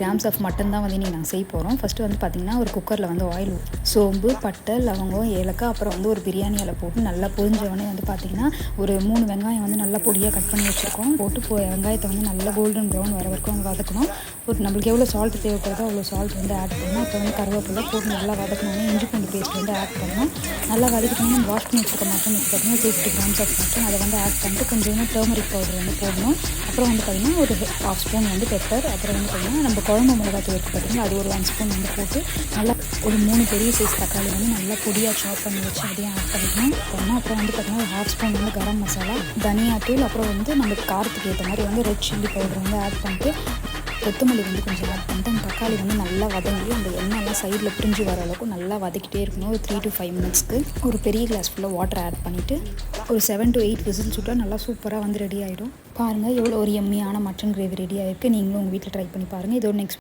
Grams of mutton தான் வந்து இன்றைக்கி நாங்கள் செய்ய போகிறோம். ஃபஸ்ட்டு வந்து பார்த்திங்கன்னா ஒரு குக்கரில் வந்து ஆயில், சோம்பு, பட்டை, லவங்கம், ஏலக்காய், அப்புறம் வந்து ஒரு பிரியாணி இலை போட்டு நல்லா பொரிஞ்சவொடனே வந்து பார்த்திங்கன்னா ஒரு 3 வெங்காயம் வந்து நல்லா பொடியாக கட் பண்ணி வச்சுருக்கோம். போட்டு வெங்காயத்தை வந்து நல்லா கோல்டன் ப்ரௌன் வர வரைக்கும் வதக்கணும். ஒரு நம்மளுக்கு எவ்வளோ சால்ட் தேவைப்படுதோ அவ்வளோ சால்ட் வந்து ஆட் பண்ணணும். அப்புறம் வந்து கருவேப்பிலை போட்டு நல்லா வதக்கணும். இஞ்சி பூண்டு பேஸ்ட் வந்து ஆட் பண்ணணும். நல்லா வதக்கிட்டோம்னா வாஷ் பண்ணி வச்சுருக்க மட்டன் வச்சு பார்த்திங்கன்னா 250 கிராம்ஸ் ஆஃப் மட்டன் அதை வந்து ஆட் பண்ணிட்டு கொஞ்சமாக டர்மரிக் பவுடர் வந்து போடணும். அப்புறம் வந்து பார்த்திங்கன்னா ஒரு 1/2 ஸ்பூன் வந்து பெப்பர், அப்புறம் வந்து பார்த்திங்கன்னா நம்ம குழம்பு மிளகாத்தூள் இருக்குது பார்த்திங்கன்னா அது ஒரு 1 ஸ்பூன் வந்து போட்டு நல்லா ஒரு 3 பெரிய சைஸ் தக்காளி வந்து நல்லா பொடியாக சாப் பண்ணி வச்சு அதையும் ஆட் பண்ணிக்கணும். அப்புறம் வந்து பார்த்திங்கன்னா ஒரு 1/2 ஸ்பூன் வந்து கரம் மசாலா, தனியாத்தூள், அப்புறம் வந்து நம்மளுக்கு காரத்துக்கு ஏற்ற மாதிரி வந்து ரெட் சில்லி பவுடர் வந்து ஆட் பண்ணிட்டு கொத்தமல்லி வந்து கொஞ்சம் ஆட் பண்ணிட்டு அந்த தக்காளி வந்து நல்லா வதங்கி அந்த எண்ணெய்லாம் சைடில் பிரிஞ்சு வர அளவுக்கு நல்லா வதக்கிட்டே இருக்கணும். ஒரு 3 to 5 மினிட்ஸ்க்கு ஒரு பெரிய கிளாஸ் ஃபுல்லாக வாட்டர் ஆட் பண்ணிவிட்டு ஒரு 7 to 8 விசில்ஸ் விட்டால் நல்லா சூப்பராக வந்து ரெடி ஆகிடும். பாருங்கள் எவ்வளோ ஒரு எம்மியான மட்டன் கிரேவி ரெடி ஆகிருக்கு. நீங்களும் உங்கள் வீட்டில் ட்ரை பண்ணி பாருங்கள். இதோட நெக்ஸ்ட்